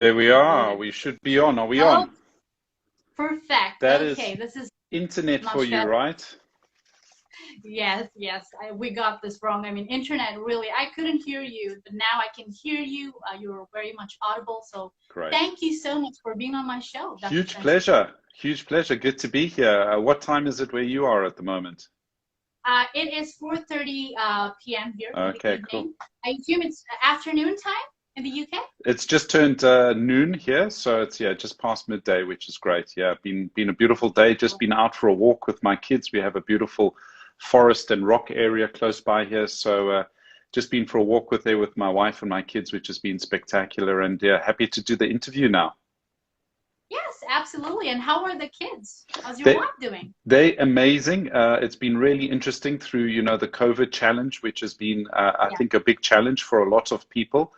There we are. Good. We should be on. Are we Oh, on? perfect. That is Okay, this is internet for much you, better. right? Yes, yes, we got this wrong. I mean, internet, really, I couldn't hear you, but now I can hear you. You're very much audible. So Great. thank you so much for being on my show, Dr. Huge Spencer. pleasure. Huge pleasure. Good to be here. What time is it where you are at the moment? It is 4:30 p.m. here in the Okay, cool. evening. I assume it's afternoon time in the UK? It's just turned noon here, so it's yeah, just past midday, which is great. Yeah, been a beautiful day. Just been out for a walk with my kids. We have a beautiful forest and rock area close by here, so just been for a walk with my wife and my kids, which has been spectacular. And yeah, happy to do the interview now. Yes, absolutely. And how are the kids? How's your They wife doing? they amazing. It's been really interesting through the COVID challenge, which has been I Yeah. think a big challenge for a lot of people.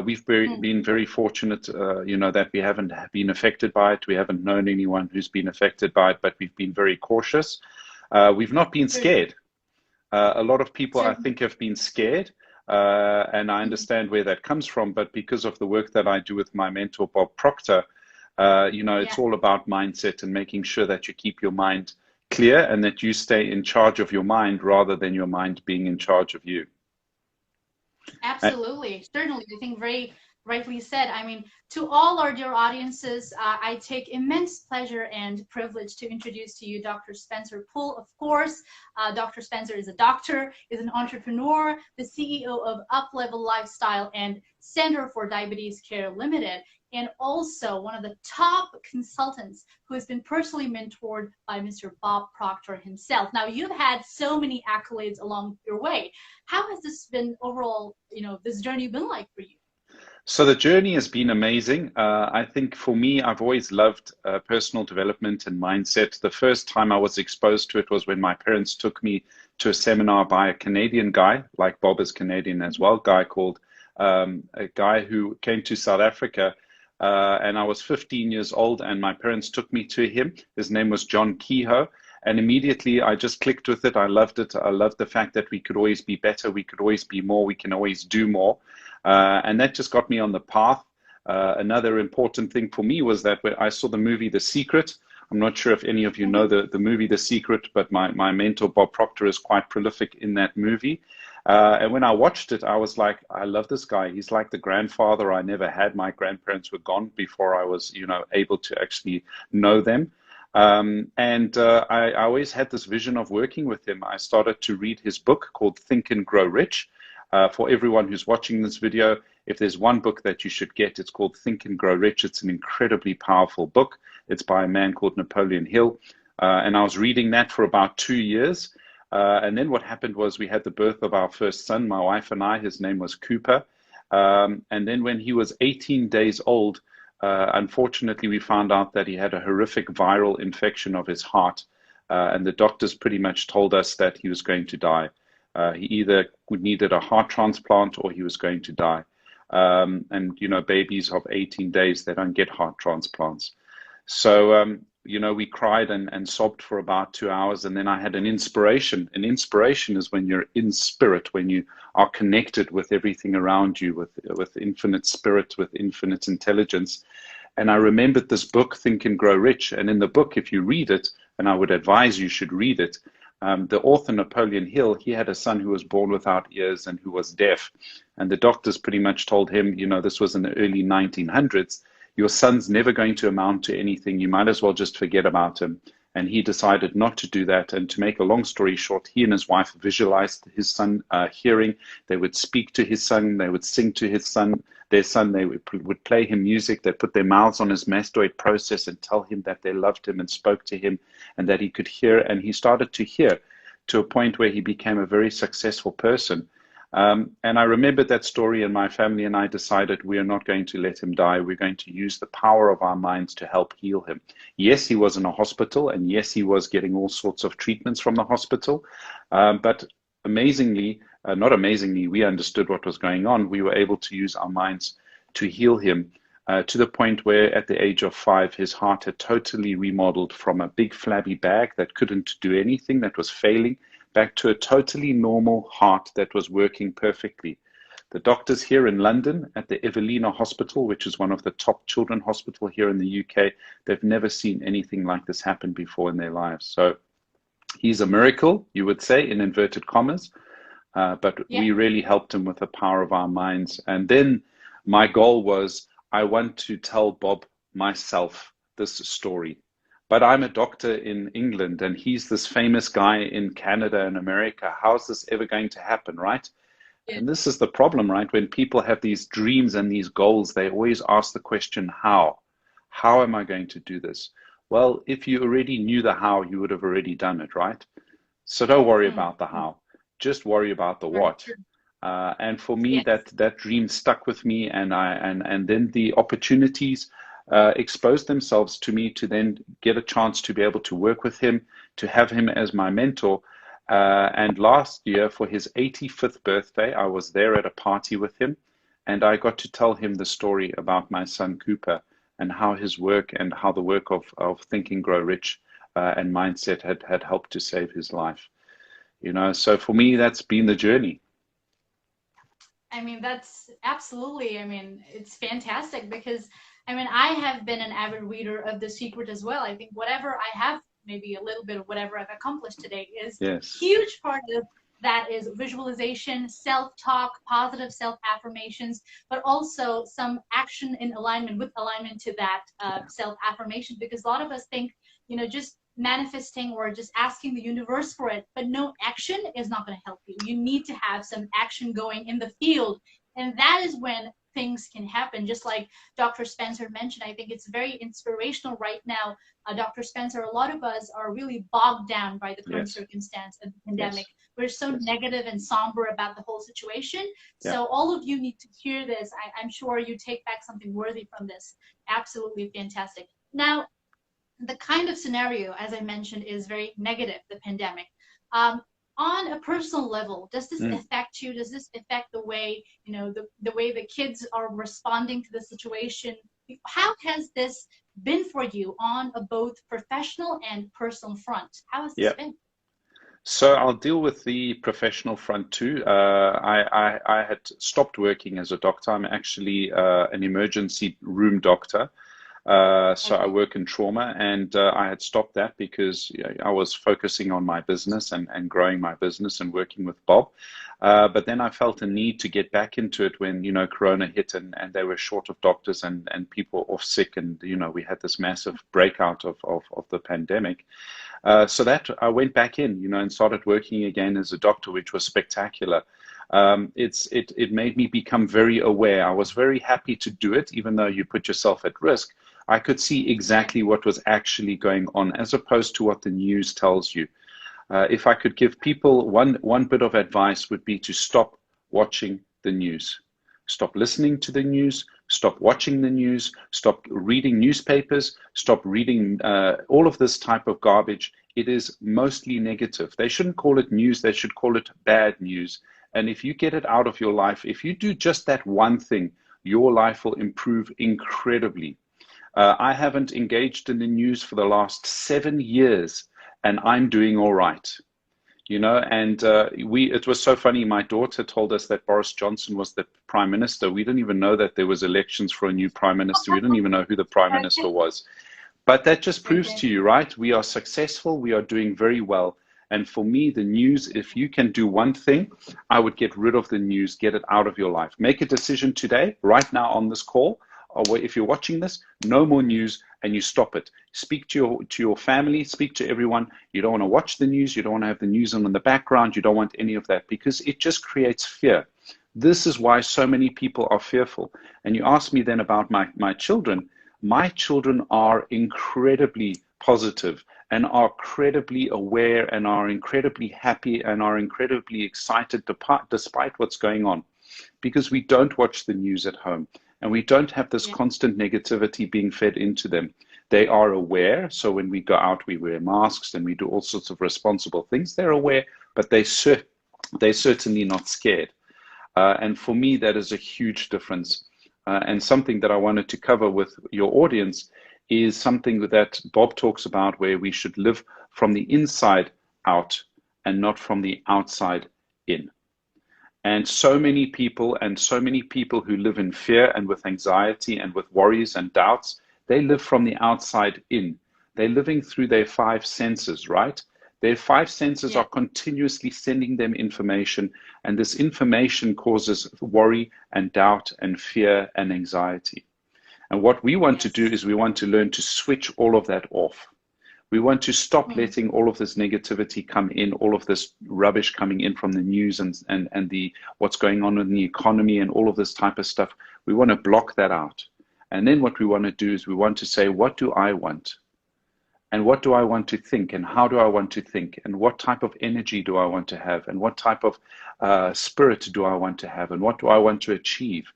We've Mm, been very fortunate, that we haven't been affected by it. We haven't known anyone who's been affected by it, but we've been very cautious. We've not been good. scared. A lot of people, I Certainly. think, have been scared, and I Mhm. understand where that comes from. But because of the work that I do with my mentor, Bob Proctor, Yeah. it's all about mindset and making sure that you keep your mind clear and that you stay in charge of your mind rather than your mind being in charge of you. Uh, Absolutely, certainly. I think very rightly said. I mean, to all our dear audiences, I take immense pleasure and privilege to introduce to you Dr. Spencer Poole. Of course, Dr. Spencer is a doctor, is an entrepreneur, the CEO of Up Level Lifestyle and Center for Diabetes Care Limited, and also one of the top consultants who has been personally mentored by Mr. Bob Proctor himself. Now, you've had so many accolades along your way. How has this been overall, this journey been like for you? So the journey has been amazing. I think for me, I've always loved personal development and mindset. The first time I was exposed to it was when my parents took me to a seminar by a Canadian guy, like Bob is Canadian as well, a guy who came to South Africa. And I was 15 years old, and my parents took me to him. His name was John Kehoe. And immediately I just clicked with it. I loved it. I loved the fact that we could always be better. We could always be more. We can always do more. And that just got me on the path. Another important thing for me was that when I saw the movie The Secret. I'm not sure if any of you know Mm-hmm. the movie The Secret, but my mentor, Bob Proctor, is quite prolific in that movie. And when I watched it, I was like, I love this guy. He's like the grandfather I never had. My grandparents were gone before I was, able to actually know them. And I always had this vision of working with him. I started to read his book called Think and Grow Rich. For everyone who's watching this video, if there's one book that you should get, it's called Think and Grow Rich. It's an incredibly powerful book. It's by a man called Napoleon Hill. And I was reading that for about 2 years. And then what happened was we had the birth of our first son, my wife and I. His name was Cooper. And then when he was 18 days old, unfortunately, we found out that he had a horrific viral infection of his heart. And the doctors pretty much told us that he was going to die. He either would needed a heart transplant or he was going to die. And babies of 18 days, they don't get heart transplants. So, we cried and sobbed for about 2 hours. And then I had an inspiration. An inspiration is when you're in spirit, when you are connected with everything around you, with infinite spirit, with infinite intelligence. And I remembered this book, Think and Grow Rich. And in the book, if you read it, and I would advise you should read it, the author Napoleon Hill, he had a son who was born without ears and who was deaf. And the doctors pretty much told him, this was in the early 1900s, your son's never going to amount to anything. You might as well just forget about him. And he decided not to do that. And to make a long story short, he and his wife visualized his son hearing. They would speak to his son. They would sing to his son, their son. They would play him music. They put their mouths on his mastoid process and tell him that they loved him and spoke to him and that he could hear. And he started to hear to a point where he became a very successful person. And I remembered that story, and my family and I decided we are not going to let him die. We're going to use the power of our minds to help heal him. Yes, he was in a hospital, and yes, he was getting all sorts of treatments from the hospital. But amazingly, not amazingly, we understood what was going on. We were able to use our minds to heal him to the point where at the age of 5, his heart had totally remodeled from a big flabby bag that couldn't do anything, that was failing, back to a totally normal heart that was working perfectly. The doctors here in London at the Evelina Hospital, which is one of the top children hospital here in the UK, they've never seen anything like this happen before in their lives. So he's a miracle, you would say, in inverted commas, but Yeah. we really helped him with the power of our minds. And then my goal was, I want to tell Bob myself this story. But I'm a doctor in England and he's this famous guy in Canada and America. How's this ever going to happen, right? Yeah. And this is the problem, right? When people have these dreams and these goals, they always ask the question, how? How am I going to do this? Well, if you already knew the how, you would have already done it, right? So don't worry about the how. Just worry about the what. And for me, Yes. that dream stuck with me, and then the opportunities exposed themselves to me to then get a chance to be able to work with him, to have him as my mentor. And last year, for his 85th birthday, I was there at a party with him, and I got to tell him the story about my son Cooper and how his work and how the work of Think and Grow Rich and mindset had helped to save his life. You know, so for me, that's been the journey. I mean, that's absolutely, I mean, it's fantastic because, I mean, I have been an avid reader of The Secret as well. I think whatever I have, maybe a little bit of whatever I've accomplished today is Yes. huge part of that is visualization, self-talk, positive self-affirmations, but also some action in alignment to that self-affirmation. Because a lot of us think, you know, just manifesting or just asking the universe for it, but no action is not going to help you. You need to have some action going in the field, and that is when things can happen. Just like Dr. Spencer mentioned, I think it's very inspirational right now. Dr. Spencer, a lot of us are really bogged down by the current circumstance of the pandemic. We're so negative and somber about the whole situation. So all of you need to hear this. I'm sure you take back something worthy from this. Absolutely fantastic. Now, the kind of scenario, as I mentioned, is very negative, the pandemic. On a personal level, does this affect you? Does this affect the way, you know, the way the kids are responding to the situation? How has this been for you on a both professional and personal front? How has this been? So I'll deal with the professional front too. I had stopped working as a doctor. I'm actually an emergency room doctor. So I work in trauma, and I had stopped that because I was focusing on my business and growing my business and working with Bob. But then I felt a need to get back into it when, you know, Corona hit and they were short of doctors and people off sick. And, you know, we had this massive breakout of the pandemic. So that I went back in, you know, and started working again as a doctor, which was spectacular. It made me become very aware. I was very happy to do it, even though you put yourself at risk. I could see exactly what was actually going on, as opposed to what the news tells you. If I could give people one bit of advice, would be to stop watching the news. Stop listening to the news, stop watching the news, stop reading newspapers, stop reading all of this type of garbage. It is mostly negative. They shouldn't call it news, they should call it bad news. And if you get it out of your life, if you do just that one thing, your life will improve incredibly. I haven't engaged in the news for the last 7 years, and I'm doing all right. You know, and it was so funny. My daughter told us that Boris Johnson was the prime minister. We didn't even know that there was elections for a new prime minister. We didn't even know who the prime minister was. But that just proves to you, right? We are successful. We are doing very well. And for me, the news, if you can do one thing, I would get rid of the news, get it out of your life. Make a decision today, right now on this call, or if you're watching this, no more news, and you stop it. Speak to your family, speak to everyone. You don't want to watch the news. You don't want to have the news on in the background. You don't want any of that, because it just creates fear. This is why so many people are fearful. And you ask me then about my children. My children are incredibly positive and are incredibly aware and are incredibly happy and are incredibly excited despite what's going on, because we don't watch the news at home. And we don't have this constant negativity being fed into them. They are aware. So when we go out, we wear masks and we do all sorts of responsible things. They're aware, but they're certainly not scared. And for me, that is a huge difference. And something that I wanted to cover with your audience is something that Bob talks about, where we should live from the inside out and not from the outside in. And so many people, who live in fear and with anxiety and with worries and doubts, they live from the outside in. They're living through their five senses, right? Their five senses Yeah. are continuously sending them information, and this information causes worry and doubt and fear and anxiety. And what we want to do Yes. is we want to learn to switch all of that off. We want to stop Hmm. letting all of this negativity come in, all of this rubbish coming in from the news and the what's going on in the economy and all of this type of stuff. We want to block that out. And then what we want to do is we want to say, what do I want? And what do I want to think? And how do I want to think? And what type of energy do I want to have? And what type of spirit do I want to have? And what do I want to achieve?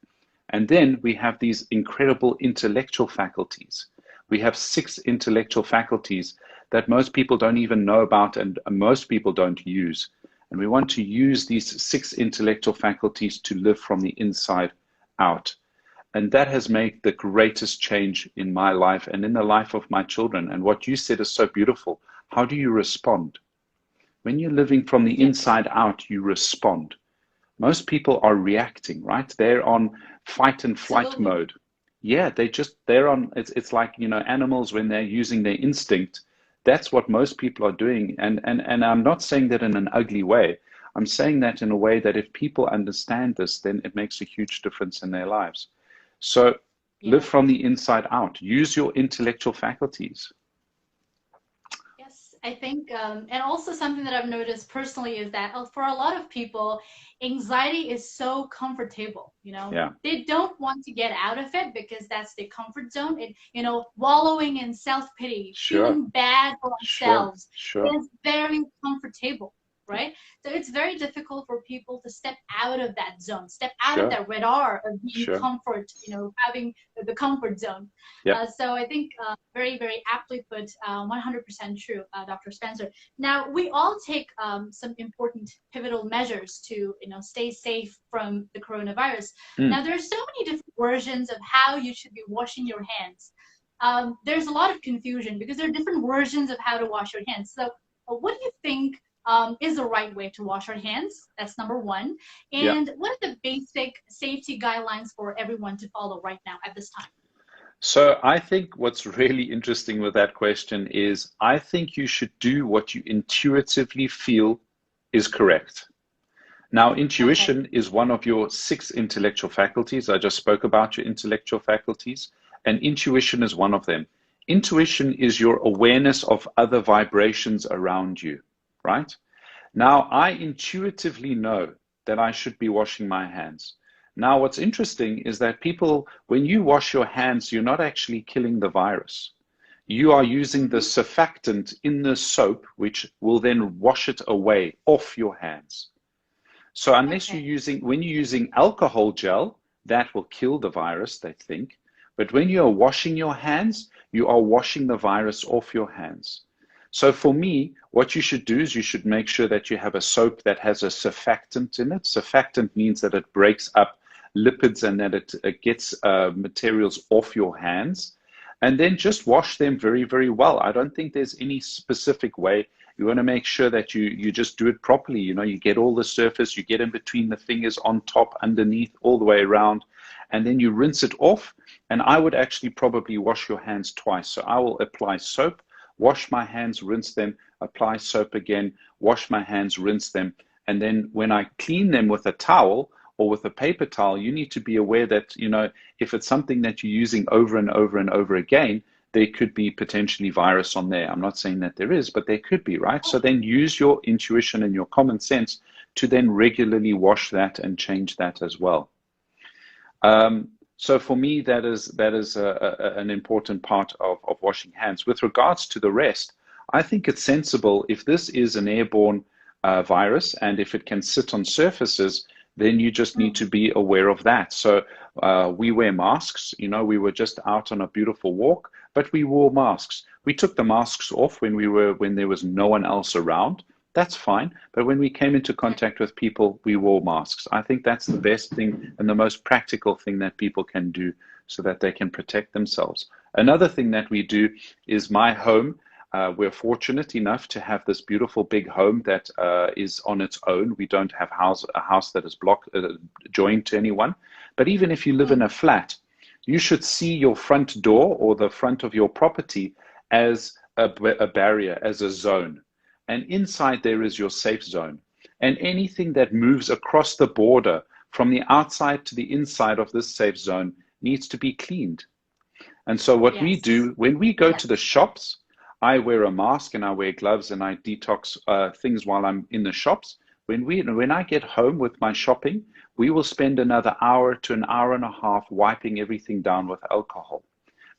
And then we have these incredible intellectual faculties. We have 6 intellectual faculties that most people don't even know about and most people don't use. And we want to use these 6 intellectual faculties to live from the inside out. And that has made the greatest change in my life and in the life of my children. And what you said is so beautiful. How do you respond? When you're living from the Yeah. inside out, you respond. Most people are reacting, right? They're on fight and flight Absolutely. mode. Yeah, they're on, it's like, animals when they're using their instinct. That's what most people are doing. And I'm not saying that in an ugly way. I'm saying that in a way that if people understand this, then it makes a huge difference in their lives. So live Yeah. from the inside out. Use your intellectual faculties. Yes, I think, and also something that I've noticed personally is that for a lot of people, anxiety is so comfortable. Yeah, They don't want to get out of it because that's their comfort zone. Wallowing in self-pity, sure, feeling bad for sure, ourselves sure, is very comfortable, right? So it's very difficult for people to step out of that zone, step out of sure, that radar of being sure. comfort, having the comfort zone. Yep. So I think very, very aptly put, 100% true, Dr. Spencer. Now, we all take some important pivotal measures to, stay safe from the coronavirus. Mm, Now, there's so many different versions of how you should be washing your hands. There's a lot of confusion because there are different versions of how to wash your hands. So, what do you think is the right way to wash our hands? That's number one. yeah. And what are the basic safety guidelines for everyone to follow right now at this time? So I think what's really interesting with that question is I think you should do what you intuitively feel is correct. Now, Okay. intuition is one of your 6 intellectual faculties. I just spoke about your intellectual faculties, and intuition is one of them. Intuition is your awareness of other vibrations around you, right? Now, I intuitively know that I should be washing my hands. Now, what's interesting is that people, when you wash your hands, you're not actually killing the virus. You are using the Mm-hmm. surfactant in the soap, which will then wash it away off your hands. So Okay. when you're using alcohol gel, that will kill the virus, they think. But when you are washing your hands, you are washing the virus off your hands. So for me, what you should do is you should make sure that you have a soap that has a surfactant in it. Surfactant means that it breaks up lipids and that it gets materials off your hands. And then just wash them very, very well. I don't think there's any specific way. You want to make sure that you just do it properly. You get all the surface, you get in between the fingers, on top, underneath, all the way around, and then you rinse it off. And I would actually probably wash your hands twice. So I will apply soap, wash my hands, rinse them, apply soap again, wash my hands, rinse them. And then when I clean them with a towel or with a paper towel, you need to be aware that, if it's something that you're using over and over and over again, there could be potentially virus on there. I'm not saying that there is, but there could be, right? So then use your intuition and your common sense to then regularly wash that and change that as well. So for me, that is an important part of washing hands. With regards to the rest, I think it's sensible if this is an airborne virus and if it can sit on surfaces, then you just need to be aware of that. So we wear masks. We were just out on a beautiful walk, but we wore masks. We took the masks off when there was no one else around. That's fine. But when we came into contact with people, we wore masks. I think that's the best thing and the most practical thing that people can do so that they can protect themselves. Another thing that we do is my home. We're fortunate enough to have this beautiful big home that is on its own. We don't have a house that is joined to anyone. But even if you live in a flat, you should see your front door or the front of your property as a barrier, as a zone. And inside there is your safe zone. And anything that moves across the border from the outside to the inside of this safe zone needs to be cleaned. And so what we do when we go to the shops, I wear a mask and I wear gloves and I detox things while I'm in the shops. When I get home with my shopping, we will spend another hour to an hour and a half wiping everything down with alcohol.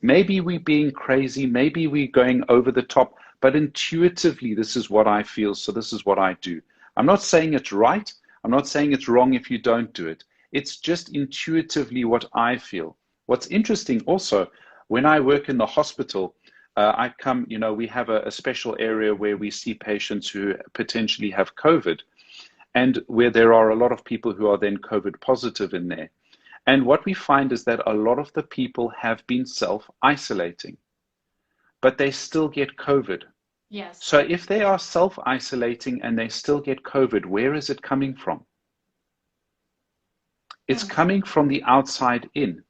Maybe we're being crazy, maybe we're going over the top, but intuitively, this is what I feel, so this is what I do. I'm not saying it's right. I'm not saying it's wrong if you don't do it. It's just intuitively what I feel. What's interesting also, when I work in the hospital, we have a special area where we see patients who potentially have COVID, and where there are a lot of people who are then COVID positive in there. And what we find is that a lot of the people have been self-isolating, but they still get COVID. Yes. So if they are self-isolating and they still get COVID, where is it coming from? It's coming from the outside in.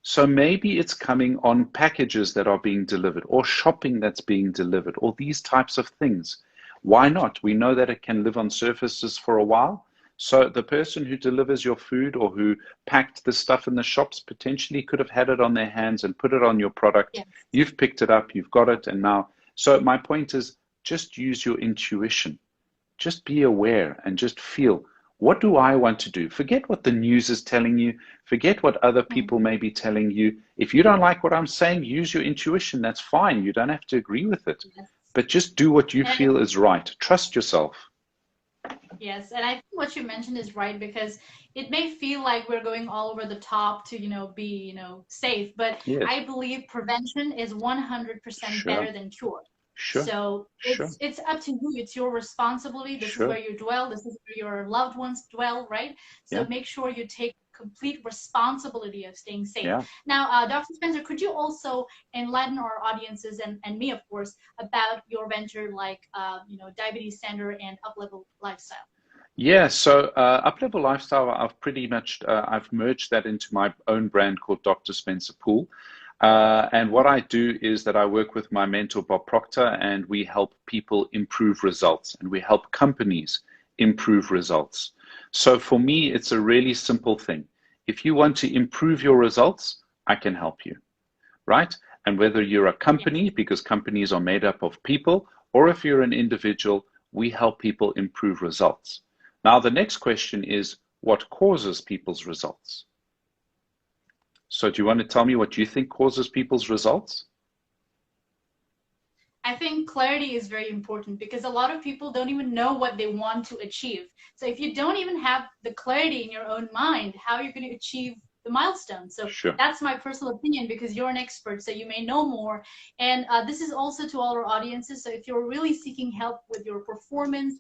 So maybe it's coming on packages that are being delivered or shopping that's being delivered or these types of things. Why not? We know that it can live on surfaces for a while. So the person who delivers your food or who packed the stuff in the shops potentially could have had it on their hands and put it on your product. Yes. You've picked it up, you've got it, and now. So my point is just use your intuition. Just be aware and just feel, what do I want to do? Forget what the news is telling you. Forget what other people may be telling you. If you don't like what I'm saying, use your intuition. That's fine. You don't have to agree with it. Yes. But just do what you feel is right. Trust yourself. Yes, and I think what you mentioned is right, because it may feel like we're going all over the top to, be, safe, but Yes. I believe prevention is 100% better than cure. Sure. So it's up to you. It's your responsibility. This is where you dwell. This is where your loved ones dwell, right? So make sure you take complete responsibility of staying safe. Yeah. Now, Dr. Spencer, could you also enlighten our audiences and me, of course, about your venture like, Diabetes Center and Up Level Lifestyle? Yeah, so Up Level Lifestyle, I've pretty much, I've merged that into my own brand called Dr. Spencer Poole. And what I do is that I work with my mentor, Bob Proctor, and we help people improve results, and we help companies improve results. So for me, it's a really simple thing. If you want to improve your results, I can help you, right? And whether you're a company, because companies are made up of people, or if you're an individual, we help people improve results. Now, the next question is, what causes people's results? So do you want to tell me what you think causes people's results? I think clarity is very important, because a lot of people don't even know what they want to achieve. So if you don't even have the clarity in your own mind, how are you going to achieve the milestone? So that's my personal opinion, because you're an expert, so you may know more. And this is also to all our audiences. So if you're really seeking help with your performance,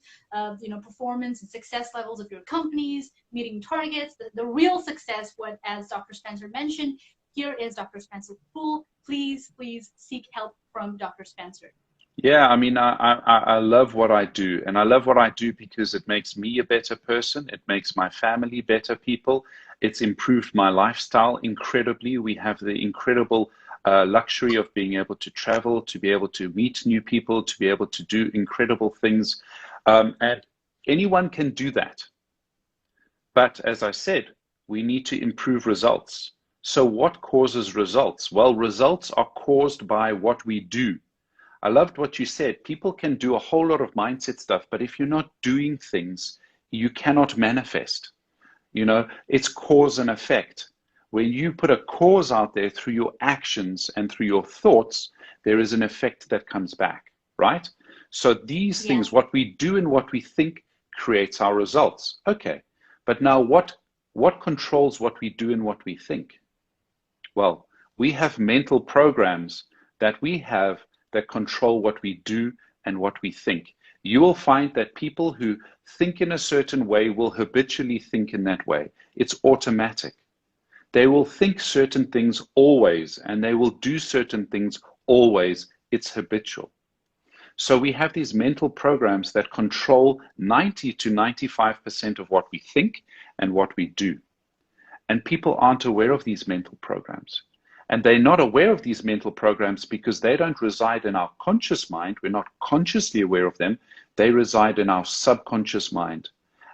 performance and success levels of your companies, meeting targets, the real success, as Dr. Spencer mentioned, here is Dr. Spencer Poole. Please seek help from Dr. Spencer. Yeah, I mean, I love what I do, and I love what I do because it makes me a better person. It makes my family better people. It's improved my lifestyle incredibly. We have the incredible luxury of being able to travel, to be able to meet new people, to be able to do incredible things. And anyone can do that. But as I said, we need to improve results. So what causes results? Well, results are caused by what we do. I loved what you said. People can do a whole lot of mindset stuff, but if you're not doing things, you cannot manifest. It's cause and effect. When you put a cause out there through your actions and through your thoughts, there is an effect that comes back, right? So these things, what we do and what we think, creates our results. Okay, but now what controls what we do and what we think? Well, we have mental programs that we have that control what we do and what we think. You will find that people who think in a certain way will habitually think in that way. It's automatic. They will think certain things always, and they will do certain things always. It's habitual. So we have these mental programs that control 90 to 95% of what we think and what we do. And people aren't aware of these mental programs. And they're not aware of these mental programs because they don't reside in our conscious mind. We're not consciously aware of them. They reside in our subconscious mind.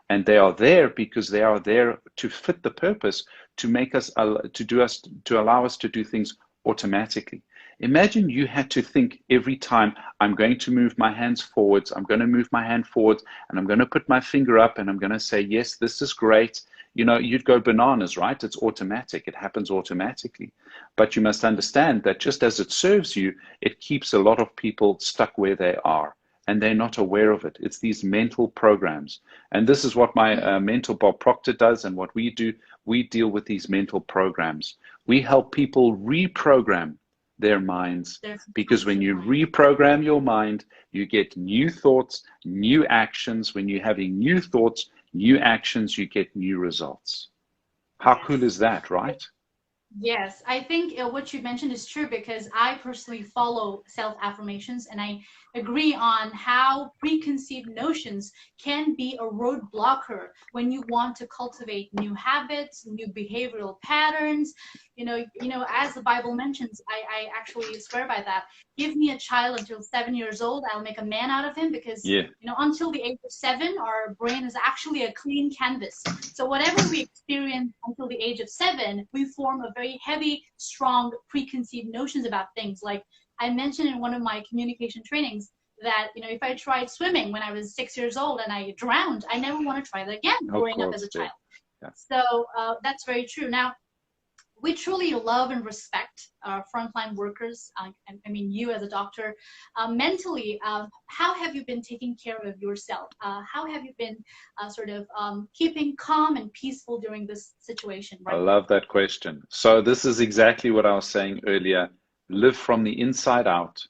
And they are there because they are there to fit the purpose, to make us, to allow us to do things automatically. Imagine you had to think every time, I'm going to move my hands forwards, I'm going to move my hand forwards, and I'm going to put my finger up, and I'm going to say, yes, this is great. You know, you'd go bananas, right? It's automatic. It happens automatically. But you must understand that just as it serves you, it keeps a lot of people stuck where they are, and they're not aware of it. It's these mental programs. And this is what my mentor, Bob Proctor, does, and what we do. We deal with these mental programs. We help people reprogram their minds, because when you reprogram your mind, you get new thoughts, new actions. When you're having new thoughts, new actions, you get new results. How cool is that, right? Yes, I think what you mentioned is true, because I personally follow self-affirmations, and I agree on how preconceived notions can be a roadblocker when you want to cultivate new habits, new behavioral patterns. As the Bible mentions, I actually swear by that. Give me a child until 7 years old, I'll make a man out of him, because until the age of 7, our brain is actually a clean canvas. So whatever we experience until the age of 7, we form a very heavy, strong preconceived notions about things. Like I mentioned in one of my communication trainings that, if I tried swimming when I was 6 years old and I drowned, I never want to try that again growing up as a child. Yeah. So that's very true. Now, we truly love and respect our frontline workers. I mean, you as a doctor, mentally, how have you been taking care of yourself? How have you been keeping calm and peaceful during this situation? Right? I love that question. So this is exactly what I was saying earlier. Live from the inside out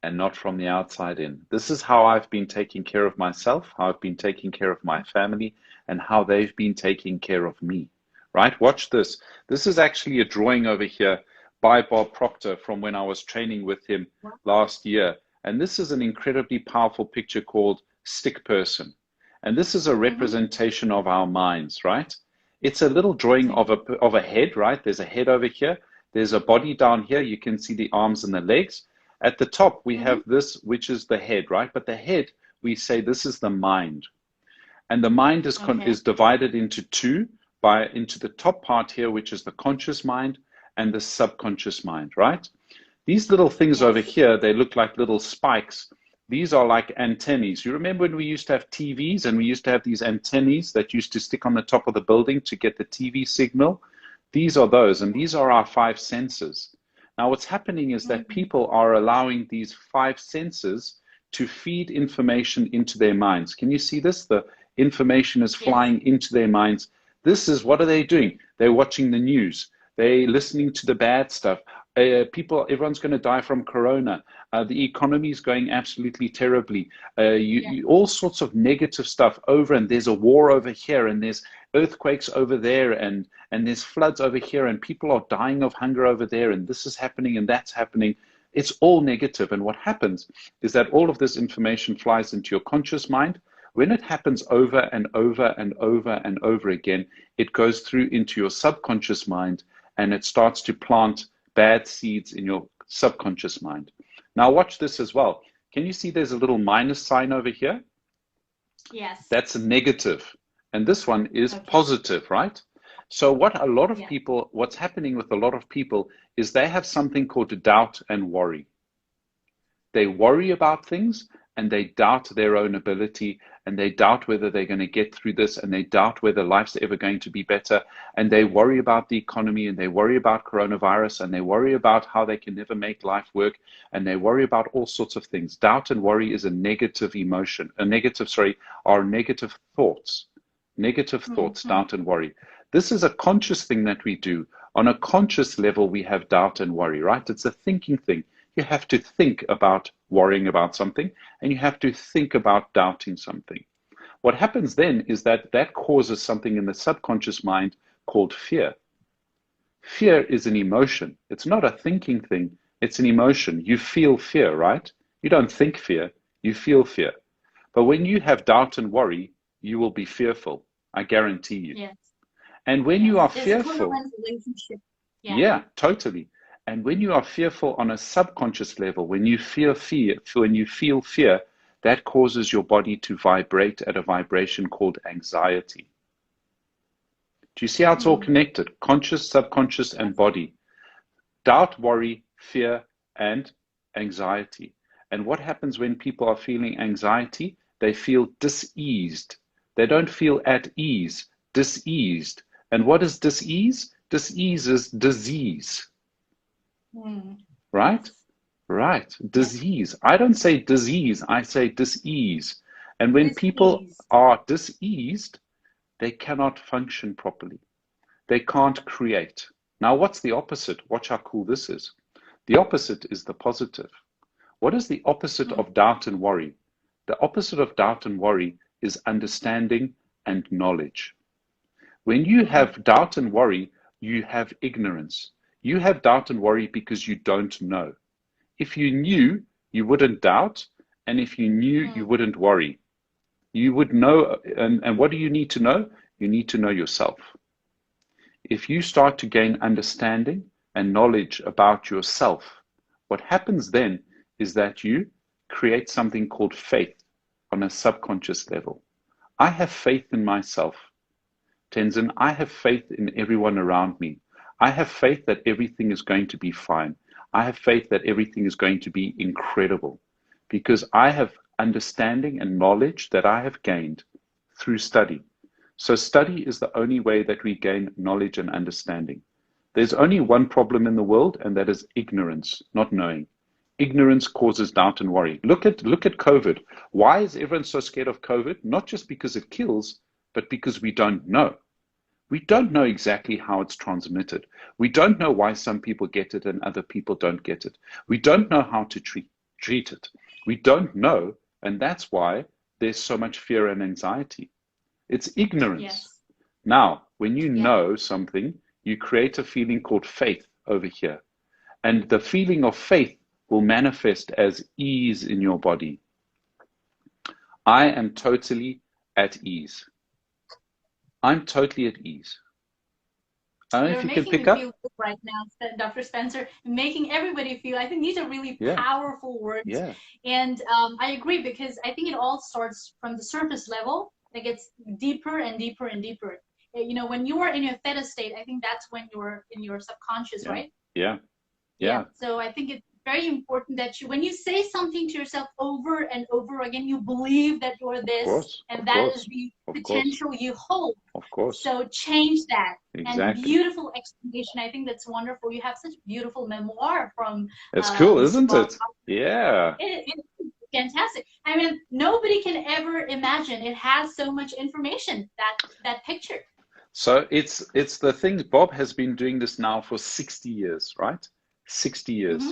and not from the outside in. This is how I've been taking care of myself, how I've been taking care of my family, and how they've been taking care of me. Right? Watch this. This is actually a drawing over here by Bob Proctor from when I was training with him last year. And this is an incredibly powerful picture called Stick Person. And this is a representation of our minds, right? It's a little drawing of a head, right? There's a head over here. There's a body down here. You can see the arms and the legs. At the top, we have this, which is the head, right? But the head, we say this is the mind. And the mind is divided into two. Into the top part here, which is the conscious mind and the subconscious mind, right? These little things over here, they look like little spikes. These are like antennae. You remember when we used to have TVs and we used to have these antennae that used to stick on the top of the building to get the TV signal? These are those, and these are our 5 senses. Now, what's happening is that people are allowing these 5 senses to feed information into their minds. Can you see this? The information is flying into their minds. This is, what are they doing? They're watching the news. They're listening to the bad stuff. Everyone's going to die from corona. The economy is going absolutely terribly. All sorts of negative stuff over, and there's a war over here, and there's earthquakes over there, and there's floods over here, and people are dying of hunger over there, and this is happening and that's happening. It's all negative. And what happens is that all of this information flies into your conscious mind. When it happens over and over and over and over again, it goes through into your subconscious mind, and it starts to plant bad seeds in your subconscious mind. Now watch this as well. Can you see there's a little minus sign over here? Yes. That's a negative. And this one is positive, right? So what's happening with a lot of people is they have something called doubt and worry. They worry about things, and they doubt their own ability, and they doubt whether they're going to get through this, and they doubt whether life's ever going to be better, and they worry about the economy, and they worry about coronavirus, and they worry about how they can never make life work, and they worry about all sorts of things. Doubt and worry is a negative emotion, are negative thoughts. Negative thoughts, doubt and worry. This is a conscious thing that we do. On a conscious level, we have doubt and worry, right? It's a thinking thing. You have to think about worrying about something, and you have to think about doubting something. What happens then is that causes something in the subconscious mind called fear. Fear is an emotion. It's not a thinking thing. It's an emotion. You feel fear, right? You don't think fear. You feel fear. But when you have doubt and worry, you will be fearful. I guarantee you. Yes. And when you Yes. are There's a fearful, congruent relationship. Yeah. yeah, totally. And when you are fearful on a subconscious level, when you feel fear, that causes your body to vibrate at a vibration called anxiety. Do you see how it's all connected? Conscious, subconscious, and body. Doubt, worry, fear, and anxiety. And what happens when people are feeling anxiety? They feel diseased. They don't feel at ease, diseased. And what is disease? Disease is disease. Right? Yes. Right. Yes. Disease. I don't say disease, I say disease. And when people Dis-ease. are diseased, they cannot function properly. They can't create. Now, what's the opposite? Watch how cool this is. The opposite is the positive. What is the opposite of doubt and worry? The opposite of doubt and worry is understanding and knowledge. When you have doubt and worry, you have ignorance. You have doubt and worry because you don't know. If you knew, you wouldn't doubt, and if you knew, you wouldn't worry. You would know, and what do you need to know? You need to know yourself. If you start to gain understanding and knowledge about yourself, what happens then is that you create something called faith on a subconscious level. I have faith in myself. Tenzin, I have faith in everyone around me. I have faith that everything is going to be fine. I have faith that everything is going to be incredible because I have understanding and knowledge that I have gained through study. So study is the only way that we gain knowledge and understanding. There's only one problem in the world, and that is ignorance, not knowing. Ignorance causes doubt and worry. Look at COVID. Why is everyone so scared of COVID? Not just because it kills, but because we don't know. We don't know exactly how it's transmitted. We don't know why some people get it and other people don't get it. We don't know how to treat it. We don't know, and that's why there's so much fear and anxiety. It's ignorance. Yes. Now, when you know something, you create a feeling called faith over here. And the feeling of faith will manifest as ease in your body. I am totally at ease. I'm totally at ease. I don't know if you can pick up. Feel good right now, Dr. Spencer, making everybody feel. I think these are really powerful words. Yeah. And I agree because I think it all starts from the surface level. It gets deeper and deeper and deeper. You know, when you are in your theta state, I think that's when you're in your subconscious, right? Yeah. So I think it's very important that when you say something to yourself over and over again, you believe that you're this, and that is the potential you hold. Of course. So change that. Exactly. And beautiful explanation. I think that's wonderful. You have such beautiful memoir from. It's cool, isn't it? Yeah. It's fantastic. I mean, nobody can ever imagine it has so much information, that picture. So it's the thing. Bob has been doing this now for 60 years, right? 60 years.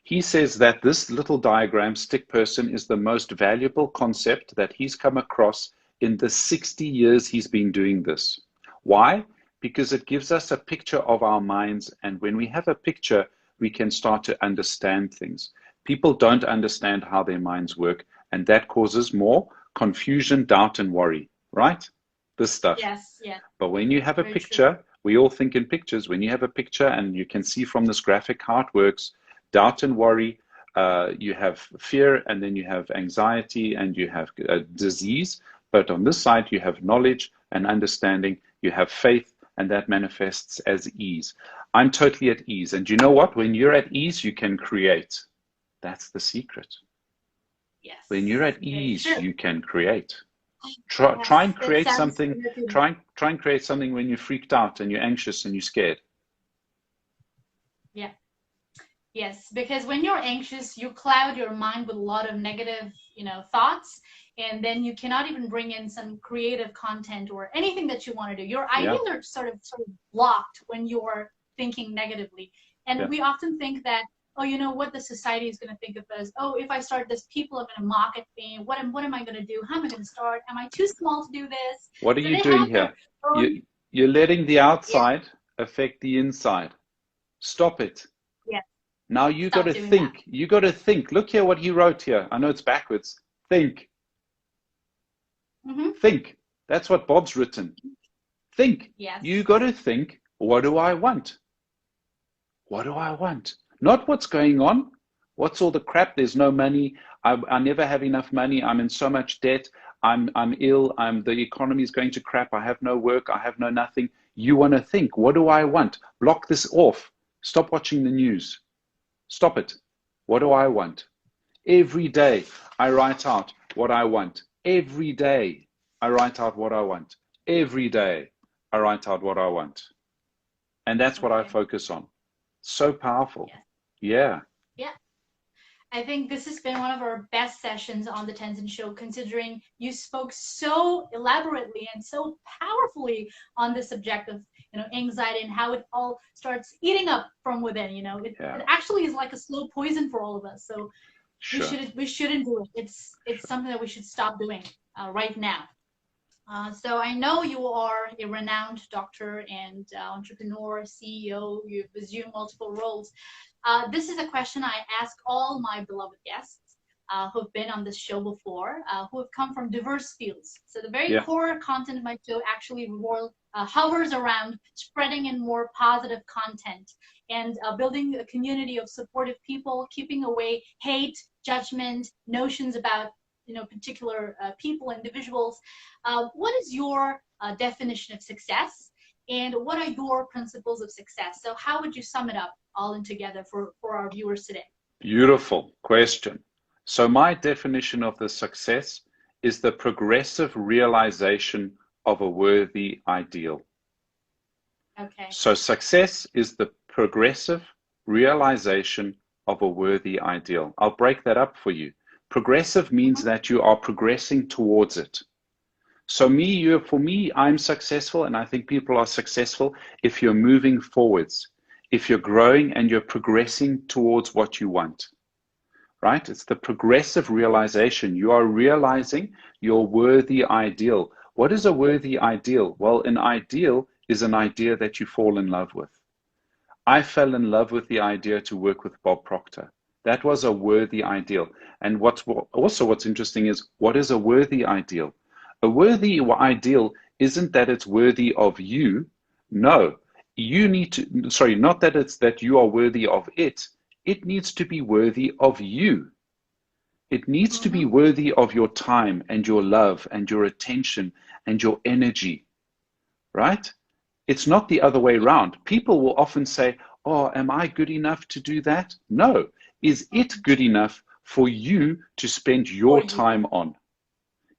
He says that this little diagram, stick person, is the most valuable concept that he's come across in the 60 years he's been doing this. Why? Because it gives us a picture of our minds, and when we have a picture, we can start to understand things. People don't understand how their minds work, and that causes more confusion, doubt, and worry, right? This stuff. Yes. But when you have a picture, we all think in pictures. When you have a picture, and you can see from this graphic how it works, doubt and worry, you have fear, and then you have anxiety, and you have disease. But on this side, you have knowledge and understanding, you have faith, and that manifests as ease. I'm totally at ease. And you know what? When you're at ease, you can create. That's the secret. Yes. When you're at ease, you can create. Try and create something. Try and create something when you're freaked out and you're anxious and you're scared. Yeah. Yes, because when you're anxious, you cloud your mind with a lot of negative, thoughts, and then you cannot even bring in some creative content or anything that you want to do. Your ideas are sort of blocked when you're thinking negatively. And we often think that, oh, you know what, the society is going to think of us. Oh, if I start this, people are going to mock at me. What am I going to do? How am I going to start? Am I too small to do this? What are you doing here? You're letting the outside affect the inside. Stop it. Yeah. Now you got to think. You got to think. Look here what he wrote here. I know it's backwards. Think. Think. That's what Bob's written. Think. Yes. You got to think, what do I want? What do I want? Not what's going on. What's all the crap? There's no money. I never have enough money. I'm in so much debt. I'm ill. The economy is going to crap. I have no work. I have no nothing. You want to think, what do I want? Block this off. Stop watching the news. Stop it. What do I want? Every day I write out what I want. Every day I write out what I want. Every day I write out what I want. And that's what I focus on. So powerful. Yeah. Yeah. I think this has been one of our best sessions on the Tenzin Show, considering you spoke so elaborately and so powerfully on the subject of, anxiety and how it all starts eating up from within. It actually is like a slow poison for all of us. So we shouldn't do it. It's something that we should stop doing right now. So I know you are a renowned doctor and entrepreneur, CEO. You've assumed multiple roles. This is a question I ask all my beloved guests who have been on this show before, who have come from diverse fields. So the very core content of my show actually hovers around spreading in more positive content and building a community of supportive people, keeping away hate, judgment, notions about particular people, individuals. What is your definition of success, and what are your principles of success? So how would you sum it up all in together for our viewers today? Beautiful question. So my definition of the success is the progressive realization of a worthy ideal. Okay. So success is the progressive realization of a worthy ideal. I'll break that up for you. Progressive means that you are progressing towards it. So for me, I'm successful, and I think people are successful if you're moving forwards, if you're growing and you're progressing towards what you want, right? It's the progressive realization. You are realizing your worthy ideal. What is a worthy ideal? Well, an ideal is an idea that you fall in love with. I fell in love with the idea to work with Bob Proctor. That was a worthy ideal. And what's interesting is, what is a worthy ideal? A worthy ideal isn't that it's worthy of you. No, not that it's that you are worthy of it. It needs to be worthy of you. It needs to be worthy of your time and your love and your attention and your energy, right? It's not the other way around. People will often say, oh, am I good enough to do that? No. Is it good enough for you to spend your time on?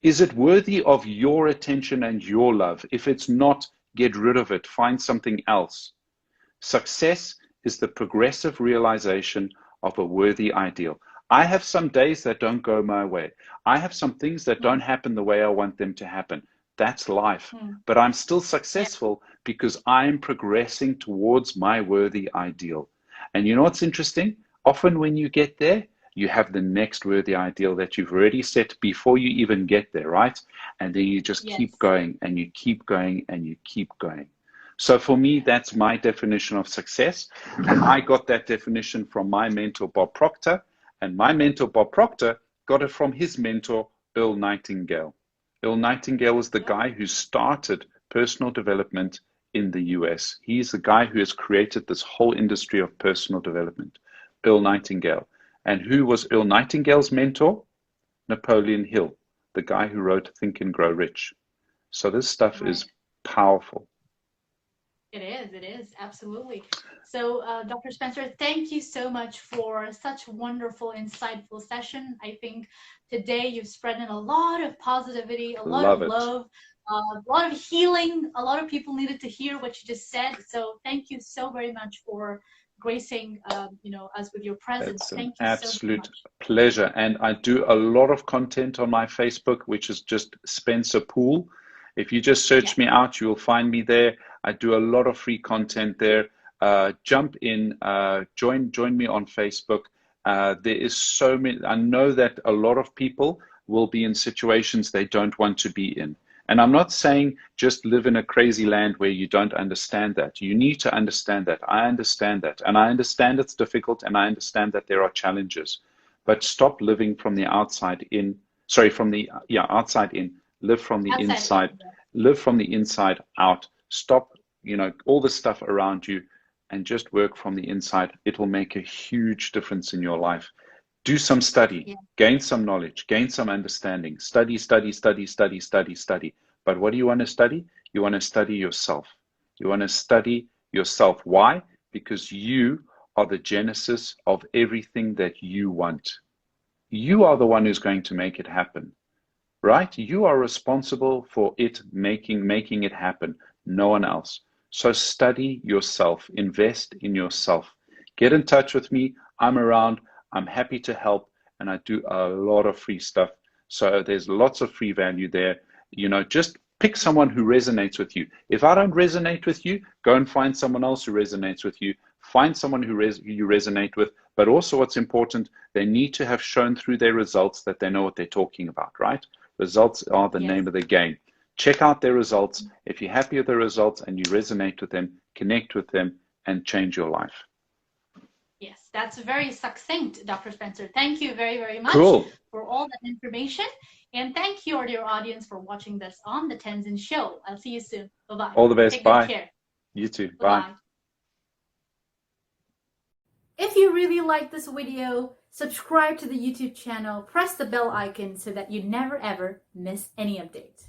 Is it worthy of your attention and your love? If it's not, get rid of it. Find something else. Success is the progressive realization of a worthy ideal. I have some days that don't go my way. I have some things that don't happen the way I want them to happen. That's life. But I'm still successful because I'm progressing towards my worthy ideal. And you know what's interesting? Often when you get there, you have the next worthy ideal that you've already set before you even get there, right? And then you just keep going and you keep going and you keep going. So for me, that's my definition of success. And I got that definition from my mentor, Bob Proctor. And my mentor, Bob Proctor, got it from his mentor, Earl Nightingale. Earl Nightingale was the guy who started personal development in the US. He's the guy who has created this whole industry of personal development, Earl Nightingale. And who was Earl Nightingale's mentor? Napoleon Hill, the guy who wrote Think and Grow Rich. So this stuff is powerful. It is, absolutely. So, Dr. Spencer, thank you so much for such a wonderful, insightful session. I think today you've spread in a lot of positivity, a lot of love, a lot of healing. A lot of people needed to hear what you just said. So thank you so very much for gracing us with your presence. Thank you absolute so much. Pleasure. And I do a lot of content on my Facebook, which is just Spencer Poole. If you just search me out, you will find me there. I do a lot of free content there. Jump in, join me on Facebook. There is so many. I know that a lot of people will be in situations they don't want to be in. And I'm not saying just live in a crazy land where you don't understand that. You need to understand that. I understand that. And I understand it's difficult, and I understand that there are challenges. But stop living from the outside in. sorry, from the, yeah, outside in, live from the Outside inside, in. live from the inside out. Stop, all the stuff around you and just work from the inside. It will make a huge difference in your life. Do some study, Yeah. gain some knowledge, gain some understanding. Study, study, study, study, study, study. But what do you want to study? You want to study yourself. You want to study yourself. Why? Because you are the genesis of everything that you want. You are the one who's going to make it happen, right? You are responsible for it making it happen, no one else. So study yourself, invest in yourself. Get in touch with me. I'm around. I'm happy to help, and I do a lot of free stuff. So there's lots of free value there. Just pick someone who resonates with you. If I don't resonate with you, go and find someone else who resonates with you. Find someone who you resonate with. But also, what's important, they need to have shown through their results that they know what they're talking about, right? Results are the name of the game. Check out their results. If you're happy with the results and you resonate with them, connect with them and change your life. Yes, that's very succinct, Dr. Spencer. Thank you very, very much for all that information. And thank you, dear audience, for watching this on the Tenzin Show. I'll see you soon. Bye-bye. All the best. Take Bye. good care. You too. Bye-bye. Bye. If you really like this video, subscribe to the YouTube channel, press the bell icon so that you never ever miss any updates.